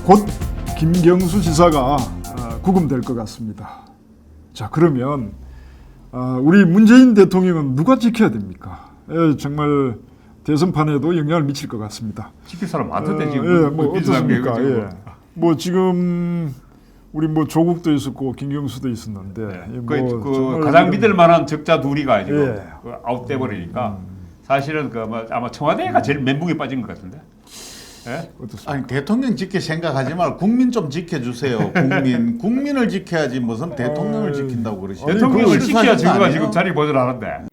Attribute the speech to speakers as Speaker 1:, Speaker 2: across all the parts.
Speaker 1: 곧 김경수 지사가 구금될 것 같습니다. 자, 그러면 우리 문재인 대통령은 누가 지켜야 됩니까? 정말 대선판에도 영향을 미칠 것 같습니다.
Speaker 2: 지킬 사람 많던데 지금.
Speaker 1: 뭐 어떻습니까? 뭐 지금 우리 뭐 조국도 있었고 김경수도 있었는데
Speaker 2: 그 가장 믿을 만한 적자 둘이가 지금 아웃돼 버리니까 사실은 아마 청와대가 제일 멘붕에 빠진 것 같은데. 예?
Speaker 3: 아니 대통령 지킬 생각하지 말고 국민 좀 지켜주세요. 국민을 지켜야지 무슨 대통령을 지킨다고 그러시죠.
Speaker 2: 대통령을 지켜야 지금 자리 보존하는데.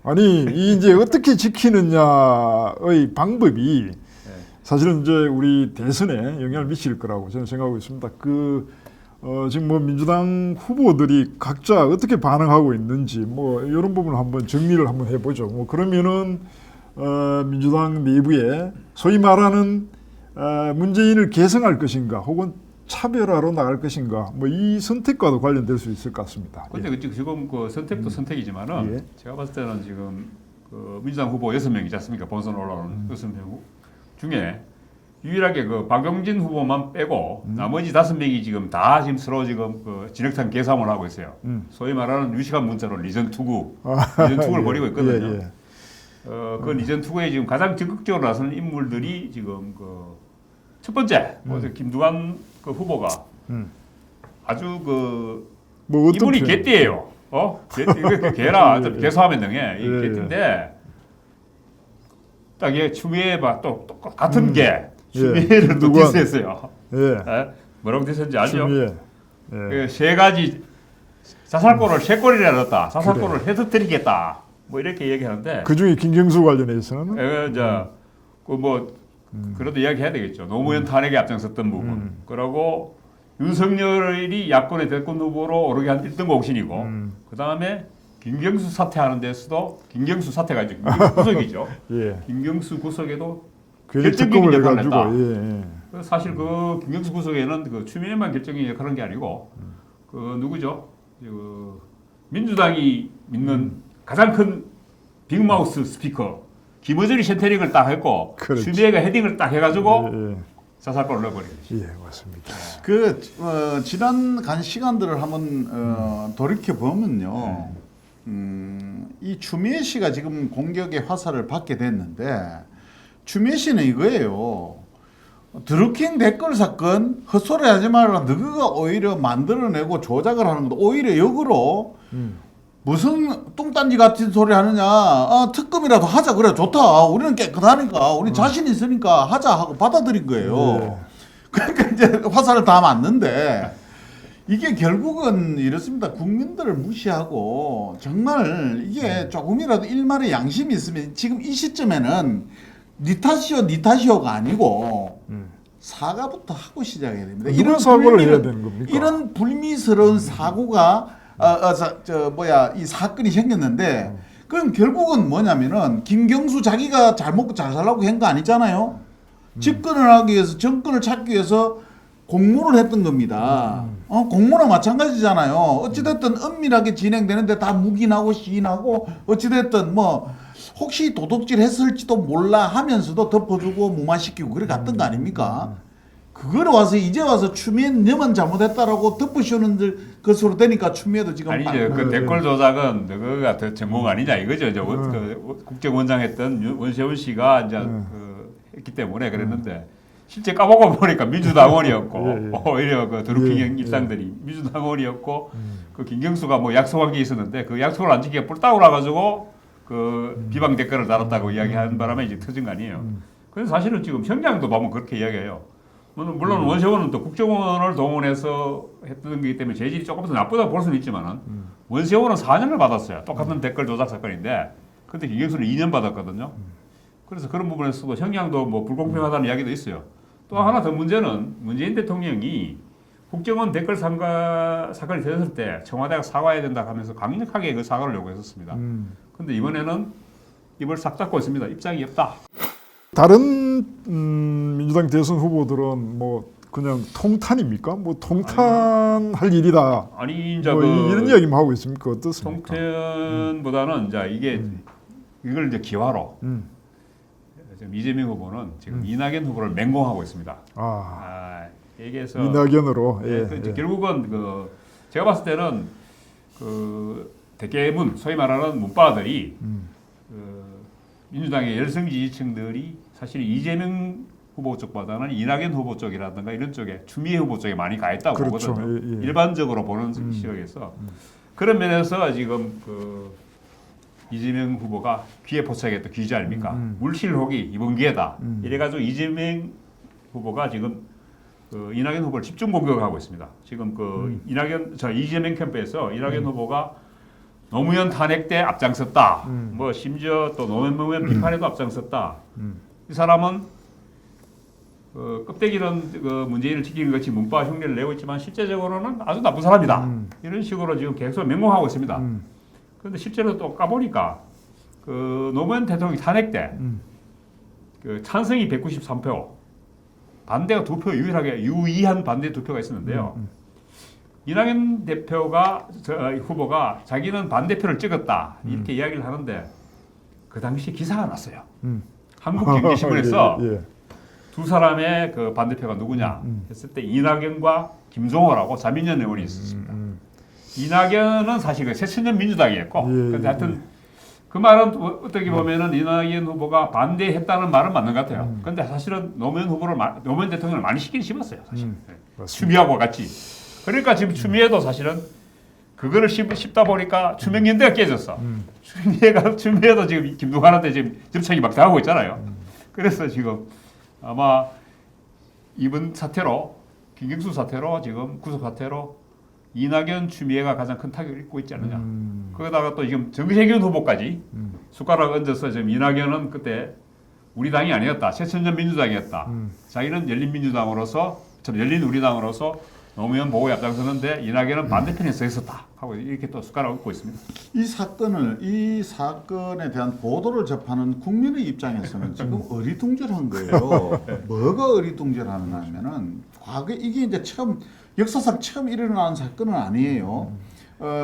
Speaker 1: 아니 이제 어떻게 지키느냐의 방법이 사실은 이제 우리 대선에 영향을 미칠 거라고 저는 생각하고 있습니다. 지금 뭐 민주당 후보들이 각자 어떻게 반응하고 있는지 뭐 이런 부분을 한번 정리를 한번 해보죠. 뭐 그러면은 민주당 내부에 소위 말하는 문재인을 계승할 것인가 혹은 차별화로 나갈 것인가 뭐 이 선택과도 관련될 수 있을 것 같습니다.
Speaker 2: 그런데 지금 그 선택도 선택이지만은 제가 봤을 때는 지금 그 민주당 후보 6명이지 않습니까? 본선 올라오는 6명 중에 유일하게 그 박용진 후보만 빼고 나머지 5명이 지금 다 지금 서로 지금 그 진흙탕 개삼을 하고 있어요. 소위 말하는 유식한 문자로 리전 투구, 리전 투구를 벌이고 있거든요. 그 리전 투구에 지금 가장 적극적으로 나서는 인물들이 지금 그 첫 번째 김두관 그 후보가 아주
Speaker 1: 뭐
Speaker 2: 이분이 개띠예요. 개라 좀 개소하면 능해. 이 개띠인데 딱 얘 추미애 또 같은 개 추미애를 또 디스했어요. 뭐라고 디스했는지 알죠? 그 세 가지 자살골을 세 골이나 넣었다. 자살골을 해서드리겠다. 뭐 이렇게 얘기하는데
Speaker 1: 그 중에 김경수 관련해서는
Speaker 2: 그래도 이야기해야 되겠죠. 노무현 탄핵에 앞장섰던 부분. 그리고 윤석열이 야권의 대권 후보로 오르게 한 1등 공신이고 그 다음에 김경수 사퇴하는 데서도 김경수 사퇴가 이제 김경수 구속이죠. 김경수 구속에도 결정적인 역할을 했다. 사실 그 김경수 구속에는 그 추미애만 결정적인 역할을 한 게 아니고 그 누구죠? 그 민주당이 믿는 가장 큰 빅마우스 스피커 김어준이 센터링을 딱 했고 추미애가 헤딩을 딱 해가지고 자살골을 넣어버리겠지.
Speaker 3: 맞습니다. 지난 간 시간들을 한번 돌이켜 보면요, 이 추미애 씨가 지금 공격의 화살을 받게 됐는데 추미애 씨는 이거예요. 드루킹 댓글 사건 헛소리 하지 말라. 너가 오히려 만들어내고 조작을 하는 것도 오히려 역으로 무슨 뚱딴지 같은 소리 하느냐. 특검이라도 하자. 그래 좋다. 우리는 깨끗하니까 우리 자신 있으니까 하자 하고 받아들인 거예요. 그러니까 이제 화살을 다 맞는데 이게 결국은 이렇습니다. 국민들을 무시하고 정말 이게 조금이라도 일말의 양심이 있으면 지금 이 시점에는 니 탓이요가 아니고 사과부터 하고 시작해야 됩니다.
Speaker 1: 이런 사과를 해야 되는 겁니까?
Speaker 3: 이런 불미스러운 사고가 이 사건이 생겼는데 그럼 결국은 뭐냐면은 김경수 자기가 잘 먹고 잘 살라고 한 거 아니잖아요. 집권을 하기 위해서 정권을 찾기 위해서 공모를 했던 겁니다. 공모나 마찬가지잖아요. 어찌됐든 은밀하게 진행되는데 다 묵인하고 시인하고 어찌됐든 뭐 혹시 도둑질 했을지도 몰라 하면서도 덮어주고 무마시키고 그래 갔던 거 아닙니까? 그걸 와서 이제 와서 추미애는 너만 잘못했다라고 덮으시는 것으로 되니까 추미애도 지금
Speaker 2: 아니죠. 그 댓글 조작은 너가 더 전공 아니냐 이거죠. 이제 국정원장 했던 원세훈 씨가 이제 했기 때문에 그랬는데 실제 까보고 보니까 민주당원이었고 오히려 그 드루킹 일상들이 민주당원이었고 그 김경수가 뭐 약속한 게 있었는데 그 약속을 안 지키게 뿔따구 나가지고 그 비방 댓글을 달았다고 이야기하는 바람에 이제 터진 거 아니에요. 그래서 사실은 지금 형량도 보면 그렇게 이야기해요. 물론 원세훈은 또 국정원을 동원해서 했던 거기 때문에 재질이 조금 더 나쁘다고 볼 수는 있지만은 원세훈은 4년을 받았어요. 똑같은 댓글 조작 사건인데 근데 김경수는 2년 받았거든요. 그래서 그런 부분에서도 형량도 뭐 불공평하다는 이야기도 있어요. 또 하나 더 문제는 문재인 대통령이 국정원 댓글 사건이 터졌을 때 청와대가 사과해야 된다 하면서 강력하게 그 사과를 요구했었습니다. 근데 이번에는 입을 싹 닫고 있습니다. 입장이 없다.
Speaker 1: 다른 민주당 대선 후보들은 뭐 그냥 통탄입니까? 뭐 통탄할 일이다.
Speaker 2: 아니 이제
Speaker 1: 뭐 이런 이야기만 하고 있습니까? 어떻습니까?
Speaker 2: 통탄보다는 이제 이걸 이제 기화로 지금 이재명 후보는 지금 이낙연 후보를 맹공하고 있습니다. 얘기해서
Speaker 1: 이낙연으로. 예,
Speaker 2: 그 결국은 그 제가 봤을 때는 그 대개문 소위 말하는 문바들이 그 민주당의 열성 지지층들이 사실 이재명 후보 쪽보다는 이낙연 후보 쪽이라든가 이런 쪽에 추미애 후보 쪽에 많이 가 있다고
Speaker 1: 그렇죠.
Speaker 2: 보거든요.
Speaker 1: 예.
Speaker 2: 일반적으로 보는 시각에서 그런 면에서 지금 그 이재명 후보가 귀에 포착했던 귀지 아닙니까? 물실혹이 이번 기회다. 이래가지고 이재명 후보가 지금 그 이낙연 후보를 집중 공격하고 있습니다. 지금 그 이재명 캠프에서 이낙연 후보가 노무현 탄핵 때 앞장섰다. 뭐 심지어 또 노무현 비판에도 앞장섰다. 이 사람은 껍데기는 그 문재인을 지키는 것이 문파 흉내를 내고 있지만 실제적으로는 아주 나쁜 사람이다. 이런 식으로 지금 계속 맹공하고 있습니다. 그런데 실제로 또 까보니까 그 노무현 대통령 탄핵 때 그 찬성이 193표, 반대가 2표 유의한 반대 2표가 있었는데요. 이낙연 후보가 자기는 반대표를 찍었다 이렇게 이야기를 하는데 그 당시 기사가 났어요. 한국경제신문에서 두 사람의 그 반대표가 누구냐 했을 때 이낙연과 김종호라고 자민련 의원이 있었습니다. 이낙연은 사실 그 새천년 민주당이었고, 근데 하여튼 그 말은 어떻게 보면은 이낙연 후보가 반대했다는 말은 맞는 것 같아요. 근데 사실은 노무현 대통령을 많이 시긴 심었어요, 사실. 추미애하고 같이. 그러니까 지금 추미애도 사실은 그거를 씹다 보니까 추명연대가 깨졌어. 추미애도 지금 김두관한테 지금 접촉이 막 당하고 있잖아요. 그래서 지금 아마 이번 사태로 김경수 사태로 지금 구속 사태로 이낙연 추미애가 가장 큰 타격을 입고 있지 않느냐. 거기다가 또 지금 정세균 후보까지 숟가락 얹어서 지금 이낙연은 그때 우리 당이 아니었다. 새천년 민주당이었다. 자기는 열린 우리당으로서 노무현 보호에 앞장서는데 이낙연은 반대편에 서 있었다 하고 이렇게 또 숟가락 얹고 있습니다.
Speaker 3: 이 사건에 대한 보도를 접하는 국민의 입장에서는 지금 어리둥절한 거예요. 뭐가 어리둥절하냐면은 과거 이게 이제 역사상 처음 일어나는 사건은 아니에요.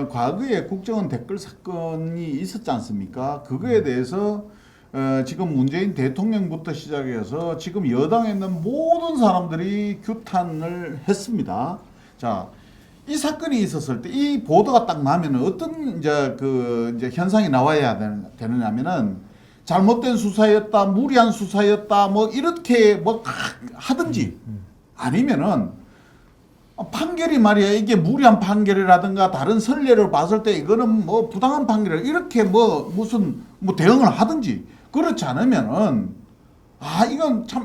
Speaker 3: 과거에 국정원 댓글 사건이 있었지 않습니까? 그거에 대해서 지금 문재인 대통령부터 시작해서 지금 여당에 있는 모든 사람들이 규탄을 했습니다. 자, 이 사건이 있었을 때 이 보도가 딱 나면은 어떤 이제 현상이 나와야 되느냐면은 잘못된 수사였다, 무리한 수사였다, 뭐 이렇게 뭐 하든지 아니면은 판결이 말이야 이게 무리한 판결이라든가 다른 선례를 봤을 때 이거는 뭐 부당한 판결이라 이렇게 뭐 무슨 뭐 대응을 하든지 그렇지 않으면은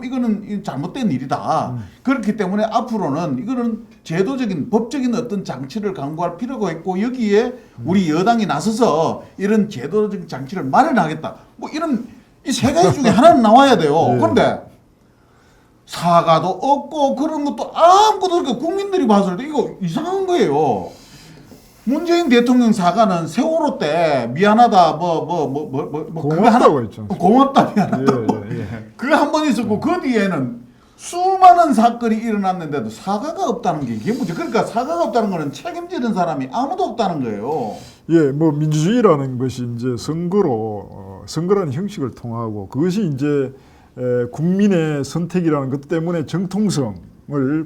Speaker 3: 이거는 잘못된 일이다. 그렇기 때문에 앞으로는 이거는 제도적인 법적인 어떤 장치를 강구할 필요가 있고 여기에 우리 여당이 나서서 이런 제도적인 장치를 마련하겠다. 뭐 이런 이 세 가지 중에 하나는 나와야 돼요. 그런데 사과도 없고 그런 것도 아무것도 없고 국민들이 봤을 때 이거 이상한 거예요. 문재인 대통령 사과는 세월호 때 미안하다
Speaker 1: 고맙다고 했죠.
Speaker 3: 고맙다 미안하다 그거 한 번 있었고 그 뒤에는 수많은 사건이 일어났는데도 사과가 없다는 게 이게 문제. 그러니까 사과가 없다는 거는 책임지는 사람이 아무도 없다는 거예요.
Speaker 1: 예, 뭐 민주주의라는 것이 이제 선거라는 형식을 통하고 그것이 이제 국민의 선택이라는 것 때문에 정통성을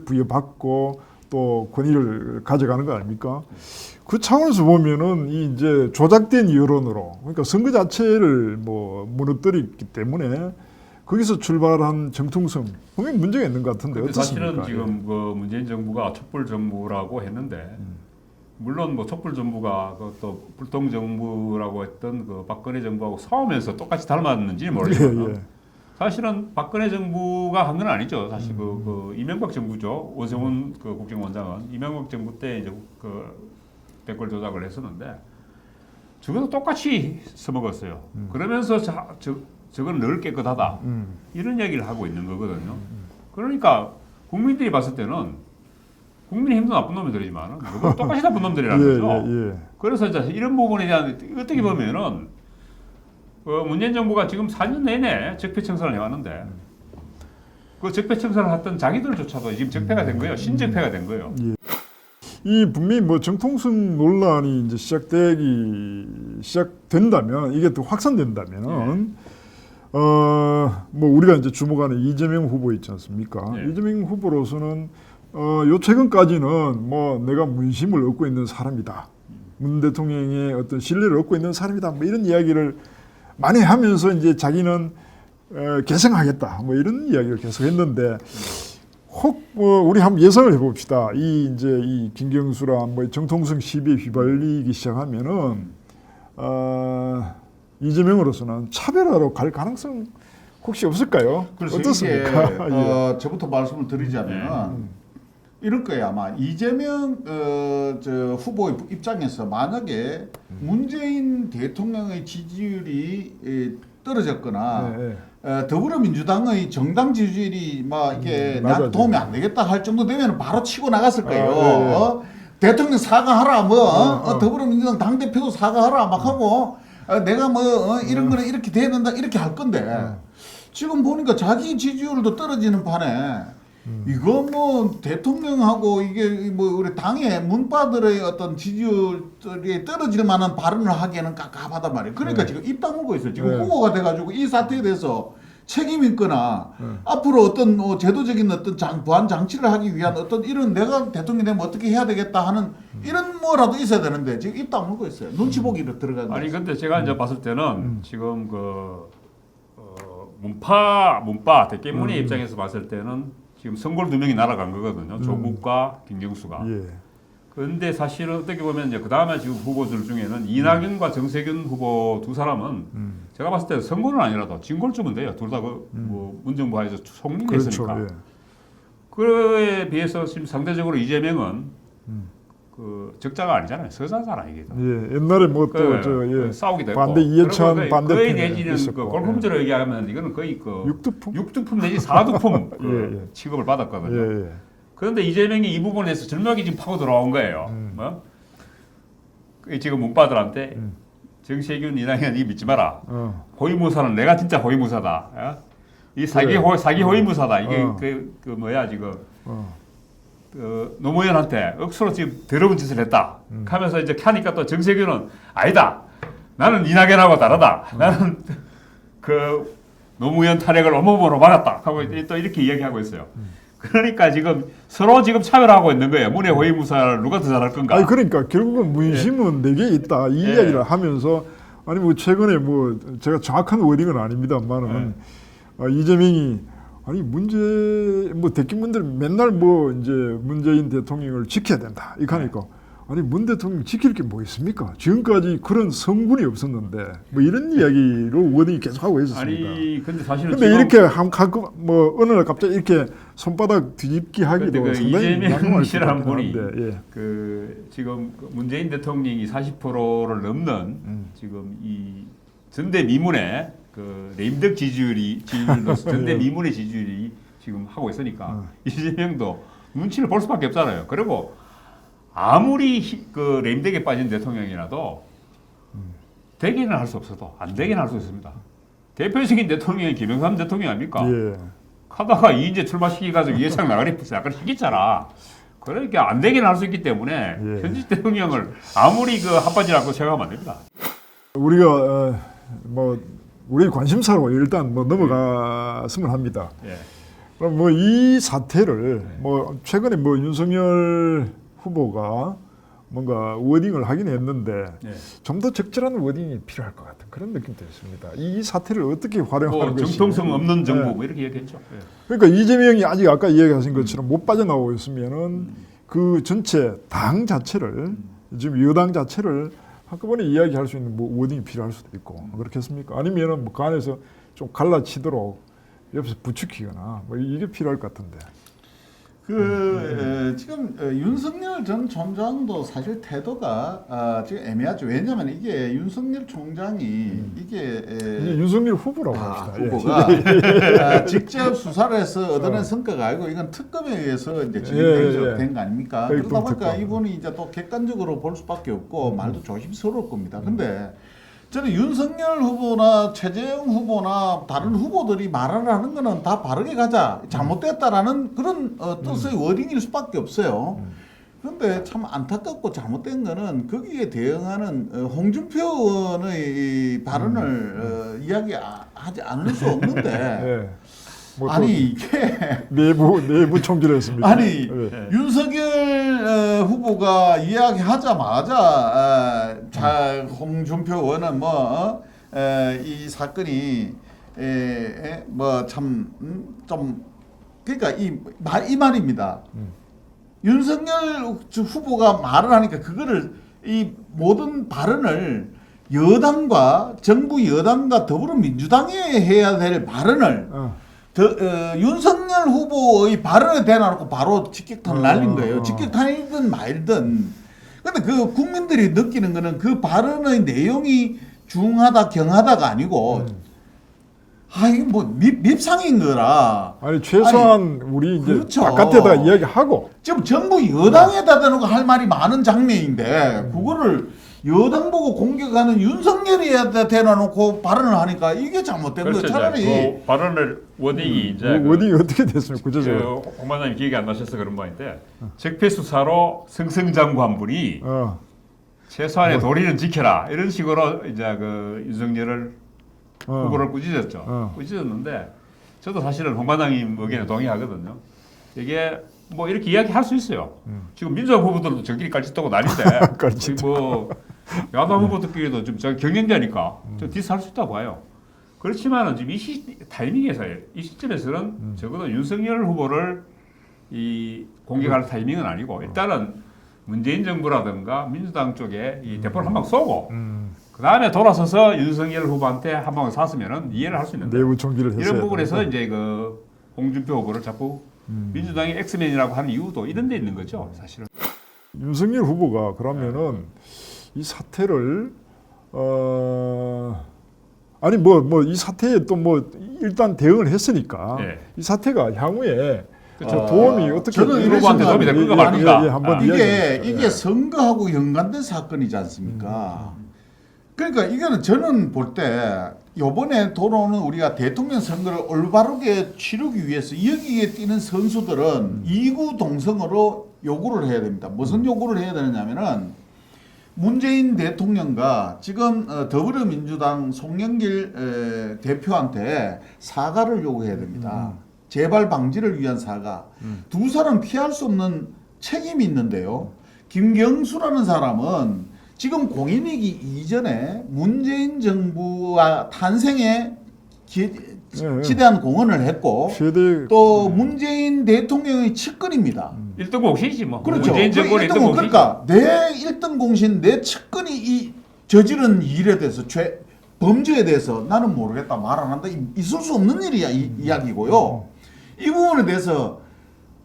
Speaker 1: 부여받고 또 권위를 가져가는 거 아닙니까? 그 차원에서 보면은 이 이제 조작된 여론으로 그러니까 선거 자체를 뭐 무너뜨렸기 때문에 거기서 출발한 정통성 분명히 문제가 있는 것 같은데 어떻습니까?
Speaker 2: 사실은 지금 그 문재인 정부가 촛불 정부라고 했는데 물론 뭐 촛불 정부가 또 불통 정부라고 했던 그 박근혜 정부하고 싸우면서 똑같이 닮았는지 모르지만 사실은 박근혜 정부가 한 건 아니죠. 사실 그 이명박 정부죠. 오세훈 그 국정원장은 이명박 정부 때 이제 그 댓글 조작을 했었는데 저것도 똑같이 써먹었어요. 그러면서 저건 늘 깨끗하다 이런 얘기를 하고 있는 거거든요. 그러니까 국민들이 봤을 때는 국민의힘도 나쁜 놈들이지만 똑같이 나쁜 놈들이라는 거죠. 그래서 이제 이런 부분에 대한 어떻게 보면은 문재인 정부가 지금 4년 내내 적폐청산을 해왔는데 그 적폐청산을 했던 자기들조차도 지금 적폐가 된 거예요. 신적폐가 된 거예요.
Speaker 1: 이 분명히 뭐 정통성 논란이 이제 시작된다면 이게 또 확산된다면은 뭐 우리가 이제 주목하는 이재명 후보 있지 않습니까?
Speaker 2: 네.
Speaker 1: 이재명 후보로서는 요 최근까지는 뭐 내가 문심을 얻고 있는 사람이다. 문 대통령의 어떤 신뢰를 얻고 있는 사람이다. 뭐 이런 이야기를 많이 하면서 이제 자기는 개성하겠다. 뭐 이런 이야기를 계속 했는데 혹 우리 한번 예상을 해봅시다. 이 김경수랑 뭐 정통성 시비에 휘발리기 시작하면은 이재명으로서는 차별화로 갈 가능성 혹시 없을까요?
Speaker 3: 그래서
Speaker 1: 어떻습니까?
Speaker 3: 이게 저부터 말씀을 드리자면 이럴 거예요. 아마 이재명 저 후보의 입장에서 만약에 문재인 대통령의 지지율이 떨어졌거나 더불어민주당의 정당 지지율이 막 이게 나한테 도움이 안 되겠다 할 정도 되면 바로 치고 나갔을 거예요. 대통령 사과하라 뭐 더불어민주당 당 대표도 사과하라 막 하고 내가 뭐 이런 거는 이렇게 돼야 된다 이렇게 할 건데 지금 보니까 자기 지지율도 떨어지는 판에 이거 뭐 대통령하고 이게 뭐 우리 당의 문파들의 어떤 지지율이 떨어질 만한 발언을 하기에는 깝깝하단 말이에요. 그러니까 지금 입 다물고 있어요. 지금 후보가 돼가지고 이 사태에 대해서 책임 있거나 앞으로 어떤 제도적인 어떤 보안 장치를 하기 위한 어떤 이런 내가 대통령이 되면 어떻게 해야 되겠다 하는 이런 뭐라도 있어야 되는데 지금 입 다물고 있어요. 눈치 보기로 들어간 거예요.
Speaker 2: 아니 근데 제가 이제 봤을 때는 지금 문파 대깨문의 입장에서 봤을 때는 지금 선골 두 명이 날아간 거거든요. 조국과 김경수가. 그런데 사실은 어떻게 보면 이제 그 다음에 지금 후보들 중에는 이낙연과 정세균 후보 두 사람은 제가 봤을 때 선골은 아니라도 진골쯤은 돼요. 둘 다 뭐 문정부 하에서 총리를 했으니까.
Speaker 1: 그렇죠.
Speaker 2: 그에 비해서 지금 상대적으로 이재명은 그 적자가 아니잖아요. 서자잖아 이게.
Speaker 1: 옛날에 뭐 또
Speaker 2: 싸우기도 했고.
Speaker 1: 반대 이해찬 반대
Speaker 2: 거의 내지는 그 골품제로 얘기하면 이거는 거의 그 육두품 내지 사두품 취급을 받았거든요. 그런데 이재명이 이 부분에서 절묘하게 지금 파고 들어온 거예요. 뭐? 지금 문바들한테 정세균, 이낙연 이 믿지 마라. 호위무사는 내가 진짜 호위무사다. 이 사기 호위무사다. 이게 그 뭐야 지금. 노무현한테 억수로 지금 더러운 짓을 했다. 하면서 이제 하니까 또 정세균은 아니다. 나는 이낙연하고 다르다. 나는 그 노무현 탄핵을 온몸으로 막았다. 하고 또 이렇게 이야기하고 있어요. 그러니까 지금 서로 지금 차별하고 있는 거예요. 문의 호위무사를 누가 더 잘할 건가?
Speaker 1: 아니 그러니까 결국은 문심은 내게 있다 이 이야기를 하면서 아니 뭐 최근에 뭐 제가 정확한 워딩은 아닙니다만은 이재명이 아니 대기문들 맨날 뭐 이제 문재인 대통령을 지켜야 된다 이렇게 하니까 아니 문 대통령 지킬 게 뭐 있습니까? 지금까지 그런 성분이 없었는데 뭐 이런 이야기로 워딩이 계속하고 있었습니다.
Speaker 2: 아니 근데 사실은
Speaker 1: 근데 이렇게 가끔 뭐 어느 날 갑자기 이렇게 손바닥 뒤집기 하기도
Speaker 2: 그
Speaker 1: 상당히
Speaker 2: 이재명 씨라는 분이
Speaker 1: 한데,
Speaker 2: 그 지금 문재인 대통령이 40%를 넘는 지금 이 전대미문의 그 레임덕 지지율로서 전대미문의 지지율이 지금 하고 있으니까 이재명도 눈치를 볼 수밖에 없잖아요. 그리고 아무리 그 레임덕에 빠진 대통령이라도 되기는 할 수 없어도 안 되기는 할 수 있습니다. 대표적인 대통령이 김영삼 대통령 아닙니까? 하다가 이인재 출마시켜가지고 이해창 나가리 약간 시켰잖아. 그러니까 안 되기는 할 수 있기 때문에 현직 대통령을 아무리 그 핫바지라고 생각하면 안 됩니다.
Speaker 1: 우리가 뭐 우리 관심사로 일단 뭐 넘어갔으면 합니다. 그럼 뭐 이 사태를 뭐 최근에 뭐 윤석열 후보가 뭔가 워딩을 하긴 했는데 좀 더 적절한 워딩이 필요할 것 같은 그런 느낌도 있습니다. 이 사태를 어떻게 활용하는 것이
Speaker 2: 정통성 없는 정부 뭐 이렇게 얘기했죠.
Speaker 1: 그러니까 이재명이 아직 아까 이야기하신 것처럼 못 빠져나오고 있으면은 그 전체 당 자체를 지금 여당 자체를 한꺼번에 이야기할 수 있는 뭐 워딩이 필요할 수도 있고 그렇겠습니까? 아니면은 뭐 그 안에서 좀 갈라치도록 옆에서 부추기거나 뭐 이게 필요할 것 같은데.
Speaker 3: 지금 윤석열 전 총장도 사실 태도가 지금 애매하죠. 왜냐하면 이게 윤석열 총장이 이게
Speaker 1: 윤석열 후보라고 합시다.
Speaker 3: 후보가 직접 수사를 해서 얻어낸 성과가 아니고 이건 특검에 의해서 이제 진행된 거 아닙니까? 그러다 보니까 이분이 이제 또 객관적으로 볼 수밖에 없고 말도 조심스러울 겁니다. 근데 저는 윤석열 후보나 최재형 후보나 다른 후보들이 말을 하는 거는 다 바르게 가자, 잘못됐다라는 그런 뜻의 워딩일 수밖에 없어요. 그런데 참 안타깝고 잘못된 거는 거기에 대응하는 홍준표 의원의 이 발언을 이야기하지 않을 수 없는데
Speaker 1: 예. 뭐
Speaker 3: 아니 이게
Speaker 1: 내부 총질했습니다.
Speaker 3: 아니
Speaker 1: 예.
Speaker 3: 윤석열 후보가 이야기하자마자 홍준표 의원은 이 사건이 뭐 참 좀 그러니까 이 말입니다. 윤석열 후보가 말을 하니까 그거를 이 모든 발언을 여당과 정부 여당과 더불어민주당이 해야 될 발언을 윤석열 후보의 발언에 대놓고 바로 직격탄을 날린 거예요. 직격탄이든 말든. 근데 그 국민들이 느끼는 거는 그 발언의 내용이 중하다 경하다가 아니고 이게 뭐 밉상인 거라.
Speaker 1: 아니 최소한 우리 이제
Speaker 3: 그렇죠.
Speaker 1: 바깥에다 이야기하고
Speaker 3: 지금 정부 여당에다 대놓고 할 말이 많은 장면인데 그거를 여당 보고 공격하는 윤석열이에다 대놓고 발언을 하니까 이게 잘못된 거예요.
Speaker 2: 그렇죠.
Speaker 3: 차라리
Speaker 2: 그 발언을 워딩이 이제
Speaker 1: 워딩이 어떻게 됐습니까? 구체적으로.
Speaker 2: 홍 반장님 기억이 안 나셔서 그런 말인데 적폐 수사로 승승장구한 분이 최소한의 도리는 지켜라 이런 식으로 이제 그 윤석열을 후보를 꾸짖었죠. 꾸짖었는데 저도 사실은 홍 반장님 의견에 동의하거든요. 이게 뭐 이렇게 이야기할 수 있어요. 지금 민주당 후보들도 저끼리 깔짓하고 난리인데 뭐 야당 후보들끼리도 좀 경쟁자니까 좀 디스할 수 있다고 봐요. 그렇지만은 지금 타이밍에서 이 시점에서는 적어도 윤석열 후보를 이 공격할 타이밍은 아니고 일단은 문재인 정부라든가 민주당 쪽에 이 대포를 한 방 쏘고 그 다음에 돌아서서 윤석열 후보한테 한 방을 쐈으면은 이해를 할 수 있는데
Speaker 1: 내부 총질을 했어야
Speaker 2: 이런 부분에서 이제 그 홍준표 후보를 자꾸 민주당이 엑스맨이라고 하는 이유도 이런 데 있는 거죠, 사실은.
Speaker 1: 윤석열 후보가 그러면은 이 사태를 아니 뭐 이 사태에 또 뭐 일단 대응을 했으니까 이 사태가 향후에
Speaker 2: 그렇죠.
Speaker 1: 도움이 어떻게
Speaker 3: 저는
Speaker 2: 이 후보한테 도움이 될까 말까.
Speaker 1: 한번
Speaker 3: 이게 선거하고 연관된 사건이지 않습니까? 그러니까 이거는 저는 볼 때 이번에 돌아오는 우리가 대통령 선거를 올바르게 치르기 위해서 여기에 뛰는 선수들은 이구 동성으로 요구를 해야 됩니다. 무슨 요구를 해야 되느냐면은 문재인 대통령과 지금 더불어민주당 송영길 대표한테 사과를 요구해야 됩니다. 재발 방지를 위한 사과. 두 사람 피할 수 없는 책임이 있는데요. 김경수라는 사람은 지금 공인이기 이전에 문재인 정부와 탄생에 지대한 공헌을 했고 또 문재인 대통령의 측근입니다.
Speaker 2: 1등 공신이지 뭐.
Speaker 3: 그렇죠.
Speaker 2: 문재인 정권의 1등 공신.
Speaker 3: 그러니까 내 1등 공신, 내 측근이 이 저지른 일에 대해서 범죄에 대해서 나는 모르겠다, 말 안 한다. 있을 수 없는 일이야 이야기고요. 이 부분에 대해서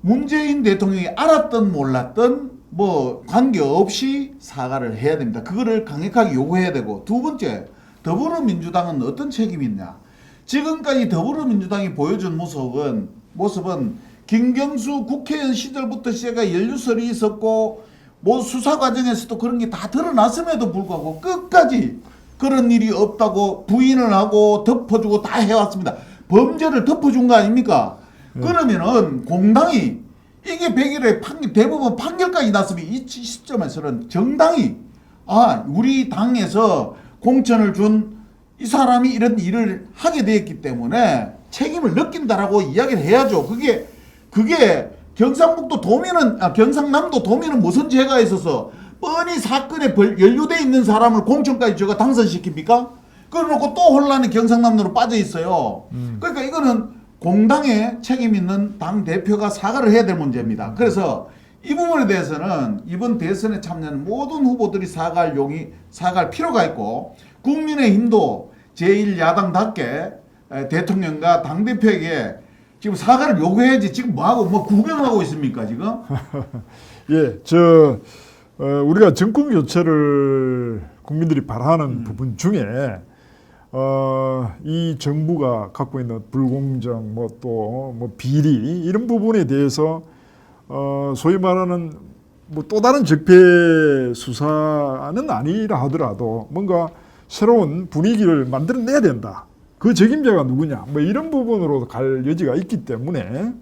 Speaker 3: 문재인 대통령이 알았든 몰랐든 뭐 관계없이 사과를 해야 됩니다. 그거를 강력하게 요구해야 되고, 두 번째, 더불어민주당은 어떤 책임이 있냐. 지금까지 더불어민주당이 보여준 모습은 김경수 국회의원 시절부터 시작해 연루설이 있었고 뭐 수사 과정에서도 그런 게 다 드러났음에도 불구하고 끝까지 그런 일이 없다고 부인을 하고 덮어주고 다 해왔습니다. 범죄를 덮어준 거 아닙니까? 그러면은 공당이 이게 100일에 대법원 판결까지 났으면 이 시점에서는 정당이 우리 당에서 공천을 준 이 사람이 이런 일을 하게 되었기 때문에 책임을 느낀다라고 이야기를 해야죠. 그게 경상북도 경상남도 도민은 무슨 죄가 있어서 뻔히 사건에 연루돼 있는 사람을 공천까지 제가 당선시킵니까? 그래놓고 또 혼란이 경상남도로 빠져 있어요. 그러니까 이거는 공당에 책임 있는 당 대표가 사과를 해야 될 문제입니다. 그래서 이 부분에 대해서는 이번 대선에 참여하는 모든 후보들이 사과할 필요가 있고, 국민의힘도 제1야당답게 대통령과 당대표에게 지금 사과를 요구해야지. 지금 뭐 구경하고 있습니까 지금?
Speaker 1: 우리가 정권 교체를 국민들이 바라는 부분 중에 이 정부가 갖고 있는 불공정, 뭐 비리 이런 부분에 대해서 소위 말하는 뭐 또 다른 적폐 수사는 아니라 하더라도 뭔가 새로운 분위기를 만들어내야 된다. 그 책임자가 누구냐? 뭐 이런 부분으로 갈 여지가 있기 때문에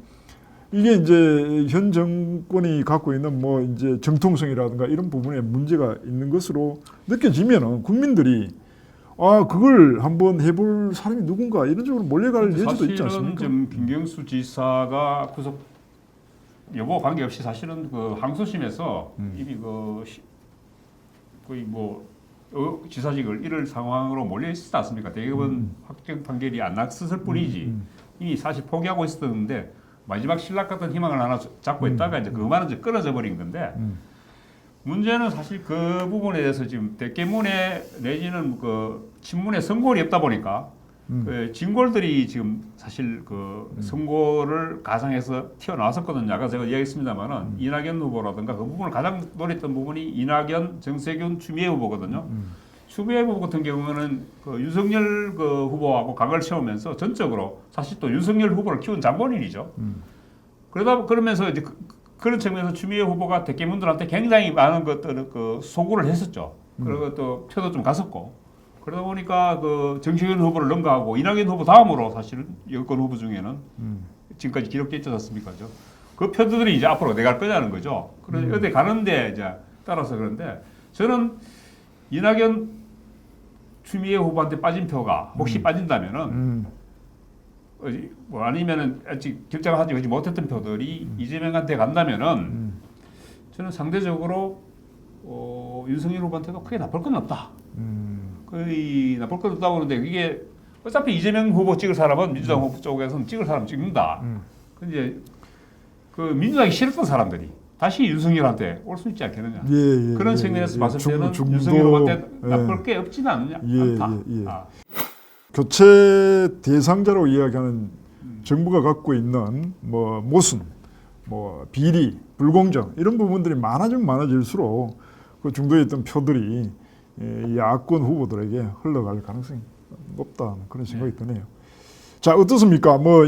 Speaker 1: 이게 이제 현 정권이 갖고 있는 뭐 이제 정통성이라든가 이런 부분에 문제가 있는 것으로 느껴지면은 국민들이 아 그걸 한번 해볼 사람이 누군가 이런 쪽으로 몰려갈 여지도 있지 않습니까?
Speaker 2: 사실은 지금 김경수 지사가 구속 여부 관계없이 사실은 그 항소심에서 이미 거의 뭐 지사직을 잃을 상황으로 몰려 있었지 않습니까? 대법원 확정 판결이 안 났을 뿐이지 이미 사실 포기하고 있었는데 마지막 신락 같은 희망을 하나 잡고 있다가 이제 그만은 이제 끊어져 버린 건데 문제는 사실 그 부분에 대해서 지금 대깨문에 내지는 그 친문에 선고율이 없다 보니까 그 진골들이 지금 사실 그 선고를 가상해서 튀어나왔었거든요. 아까 제가 이야기했습니다만은 이낙연 후보라든가 그 부분을 가장 노렸던 부분이 이낙연, 정세균, 추미애 후보거든요. 추미애 후보 같은 경우는 그 윤석열 그 후보하고 각을 세우면서 전적으로 사실 또 윤석열 후보를 키운 장본인이죠. 그러면서 이제 그런 측면에서 추미애 후보가 대깨문들한테 굉장히 많은 것들을 그 소구를 했었죠. 그리고 또 표도 좀 갔었고. 그러다 보니까 그 정세균 후보를 능가하고 이낙연 후보 다음으로 사실은 여권 후보 중에는 지금까지 기록돼 있지 않습니까? 그 표들이 이제 앞으로 어디 갈 거냐는 거죠. 그래서 어디 가는데 이제 따라서 그런데 저는 이낙연 추미애 후보한테 빠진 표가 혹시 빠진다면은 뭐 아니면은 아직 결정을 하지 못했던 표들이 이재명한테 간다면은 저는 상대적으로 윤석열 후보한테도 크게 나쁠 건 없다. 거의 나쁠 건 없다고 하는데 이게 어차피 이재명 후보 찍을 사람은 민주당 후보 쪽에서는 찍을 사람 찍는다. 근데 그 민주당이 싫었던 사람들이 다시 윤석열한테 올 수 있지 않겠느냐. 그런 측면에서 봤을 때는 윤석열 후보한테 나쁠 게 없지는 않다.
Speaker 1: 교체 대상자로 이야기하는 정부가 갖고 있는 뭐 모순, 뭐 비리, 불공정 이런 부분들이 많아질수록 그 중도에 있던 표들이 야권 후보들에게 흘러갈 가능성이 높다는 그런 생각이 드네요. 자 어떻습니까? 뭐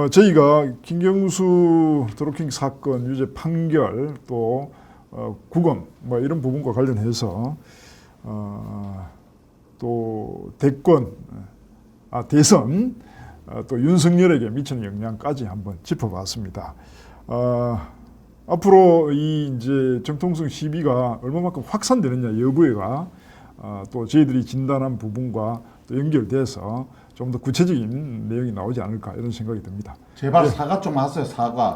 Speaker 1: 저희가 김경수 드루킹 사건 유죄 판결 또 구금 뭐 이런 부분과 관련해서 또 대선 또 윤석열에게 미치는 영향까지 한번 짚어봤습니다. 앞으로 이 이제 정통성 시비가 얼마만큼 확산되느냐 여부가 또 저희들이 진단한 부분과 또 연결돼서 좀 더 구체적인 내용이 나오지 않을까 이런 생각이 듭니다.
Speaker 3: 제발 사과 좀 하세요. 사과.